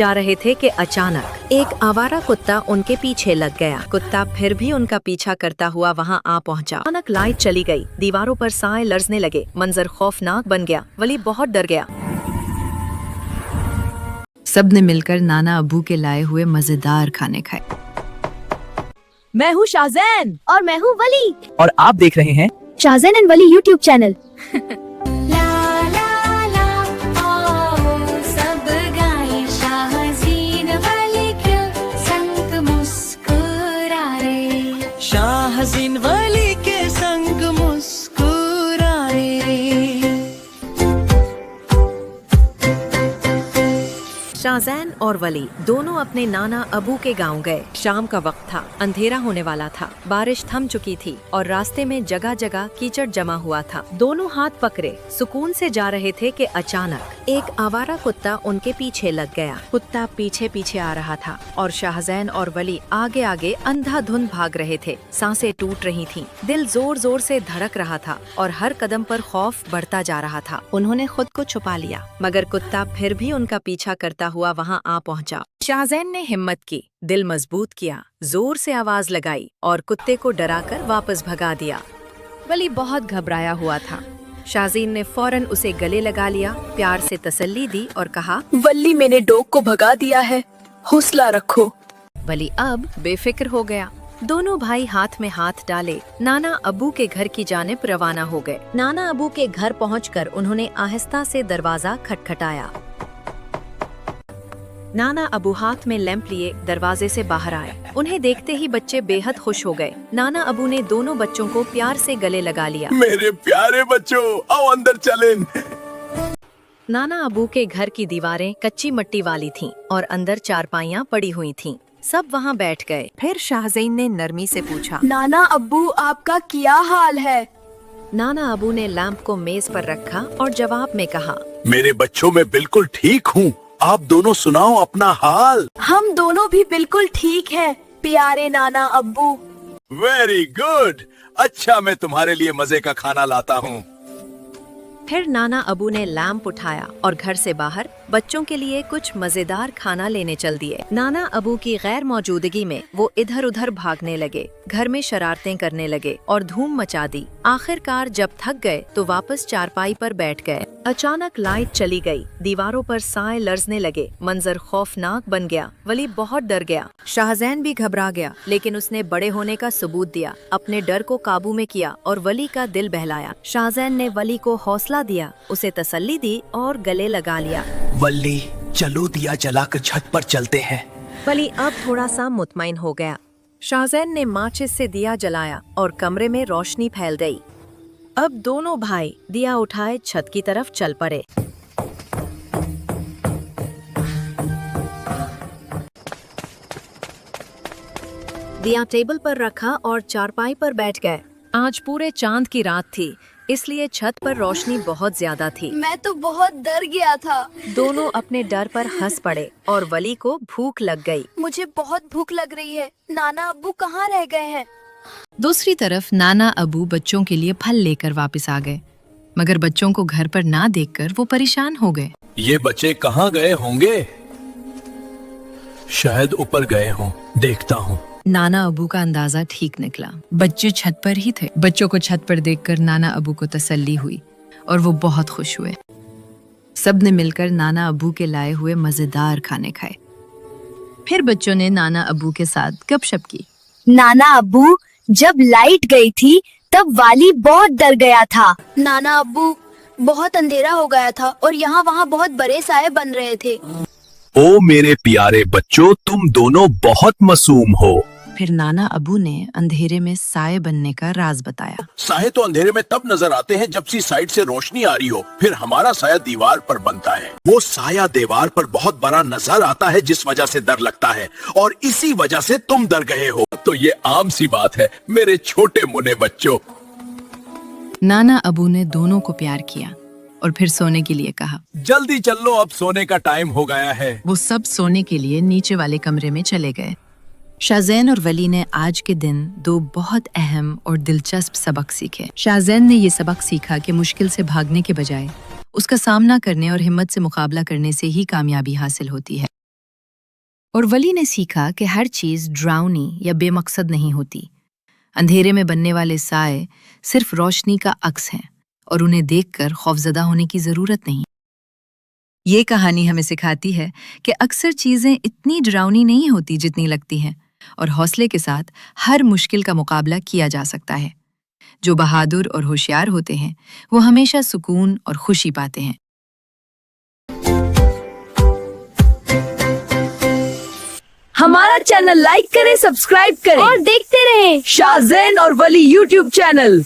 जा रहे थे कि अचानक एक आवारा कुत्ता उनके पीछे लग गया। कुत्ता फिर भी उनका पीछा करता हुआ वहां आ पहुंचा। अचानक लाइट चली गई, दीवारों पर साए लरजने लगे, मंजर खौफनाक बन गया। वली बहुत डर गया। सबने मिलकर नाना अबू के लाए हुए मजेदार खाने खाए। मैं हूँ शाहजैन और मैं हूँ वली। और आप देख रहे हैं Shahzain and Wali YouTube channel. Shahzeen Wali के संग मुस्कुराए। शाहजैन और वली दोनों अपने नाना अबू के गांव गए। शाम का वक्त था, अंधेरा होने वाला था, बारिश थम चुकी थी और रास्ते में जगह जगह कीचड़ जमा हुआ था। दोनों हाथ पकड़े सुकून से जा रहे थे कि अचानक एक आवारा कुत्ता उनके पीछे लग गया। कुत्ता पीछे पीछे आ रहा था और शाहजैन और वली आगे आगे अंधाधुंध भाग रहे थे। सांसें टूट रही थीं, दिल जोर जोर से धड़क रहा था और हर कदम पर खौफ बढ़ता जा रहा था। उन्होंने खुद को छुपा लिया, मगर कुत्ता फिर भी उनका पीछा करता हुआ वहां आ पहुंचा। शाहजैन ने हिम्मत की, दिल मजबूत किया, जोर से आवाज लगाई और कुत्ते को डराकर वापस भगा दिया। वली बहुत घबराया हुआ था। शाहज़ीन ने फौरन उसे गले लगा लिया, प्यार से तसल्ली दी और कहा, वली मैंने डॉग को भगा दिया है, हौसला रखो। वली अब बेफिक्र हो गया। दोनों भाई हाथ में हाथ डाले नाना अबू के घर की जानिब रवाना हो गए। नाना अबू के घर पहुंचकर उन्होंने आहिस्ता से दरवाजा खटखटाया। नाना अबू हाथ में लैंप लिए दरवाजे से बाहर आए। उन्हें देखते ही बच्चे बेहद खुश हो गए। नाना अबू ने दोनों बच्चों को प्यार से गले लगा लिया। मेरे प्यारे बच्चों, आओ अंदर चलें। नाना अबू के घर की दीवारें कच्ची मिट्टी वाली थीं और अंदर चारपाइयाँ पड़ी हुई थीं। सब वहाँ बैठ गए। फिर शाहज़ीन ने नरमी से पूछा, नाना अब्बू आपका क्या हाल है? नाना अबू ने लैंप को मेज पर रखा और जवाब में कहा, मेरे बच्चों, मैं बिल्कुल ठीक हूँ। आप दोनों सुनाओ अपना हाल। हम दोनों भी बिल्कुल ठीक हैं, प्यारे नाना अब्बू। Very good. अच्छा, मैं तुम्हारे लिए मजे का खाना लाता हूँ। फिर नाना अबू ने लैंप उठाया और घर से बाहर बच्चों के लिए कुछ मजेदार खाना लेने चल दिए। नाना अबू की गैर मौजूदगी में वो इधर उधर भागने लगे, घर में शरारतें करने लगे और धूम मचा दी। आखिरकार जब थक गए तो वापस चारपाई पर बैठ गए। अचानक लाइट चली गई, दीवारों पर साए लरजने लगे, मंजर खौफनाक बन गया। वली बहुत डर गया। शाहजैन भी घबरा गया, लेकिन उसने बड़े होने का सबूत दिया, अपने डर को काबू में किया और वली का दिल बहलाया। शाहजैन ने वली को हौसला दिया, उसे तसल्ली दी और गले लगा लिया। वल्ली, चलो दिया जलाकर छत पर चलते हैं। वली अब थोड़ा सा मुतमईन हो गया। शाहजैन ने माचिस से दिया जलाया और कमरे में रोशनी फैल गई। अब दोनों भाई दिया उठाए छत की तरफ चल पड़े। दिया टेबल पर रखा और चारपाई पर बैठ गए। आज पूरे चांद की रात थी, इसलिए छत पर रोशनी बहुत ज्यादा थी। मैं तो बहुत डर गया था। दोनों अपने डर पर हंस पड़े और वली को भूख लग गई। मुझे बहुत भूख लग रही है। नाना अब्बू कहाँ रह गए हैं? दूसरी तरफ नाना अबू बच्चों के लिए फल लेकर वापस आ गए, मगर बच्चों को घर पर ना देखकर वो परेशान हो गए। ये बच्चे कहाँ गए होंगे? शायद ऊपर गए हों, देखता हूँ। नाना अबू का अंदाजा ठीक निकला, बच्चे छत पर ही थे। बच्चों को छत पर देखकर नाना अबू को तसल्ली हुई और वो बहुत खुश हुए। सबने मिलकर नाना अबू के लाए हुए मजेदार खाने खाए। फिर बच्चों ने नाना अबू के साथ गपशप की। नाना अब्बू, जब लाइट गई थी तब वाली बहुत डर गया था। नाना अब्बू, बहुत अंधेरा हो गया था और यहाँ वहाँ बहुत बड़े साए बन रहे थे। ओ मेरे प्यारे बच्चों, तुम दोनों बहुत मासूम हो। फिर नाना अबू ने अंधेरे में साए बनने का राज बताया। साए तो अंधेरे में तब नजर आते हैं जब सी साइड से रोशनी आ रही हो। फिर हमारा साया दीवार पर बनता है। वो साया दीवार पर बहुत बड़ा नजर आता है, जिस वजह से डर लगता है, और इसी वजह से तुम डर गए हो। तो ये आम सी बात है मेरे छोटे मुन्ने बच्चों। नाना अबू ने दोनों को प्यार किया और फिर सोने के लिए कहा। जल्दी चल लो, अब सोने का टाइम हो गया है। वो सब सोने के लिए नीचे वाले कमरे में चले गए। शाहजैन और वली ने आज के दिन दो बहुत अहम और दिलचस्प सबक सीखे। शाहजैन ने ये सबक सीखा कि मुश्किल से भागने के बजाय उसका सामना करने और हिम्मत से मुकाबला करने से ही कामयाबी हासिल होती है। और वली ने सीखा कि हर चीज ड्राउनी या बेमकसद नहीं होती। अंधेरे में बनने वाले साए सिर्फ रोशनी का अक्स हैं और उन्हें देखकर खौफजदा होने की जरूरत नहीं। ये कहानी हमें सिखाती है कि अक्सर चीजें इतनी डरावनी नहीं होती जितनी लगती हैं, और हौसले के साथ हर मुश्किल का मुकाबला किया जा सकता है। जो बहादुर और होशियार होते हैं वो हमेशा सुकून और खुशी पाते हैं। हमारा चैनल लाइक करें, सब्सक्राइब करें और देखते रहें शाहजैन और वली यूट्यूब चैनल।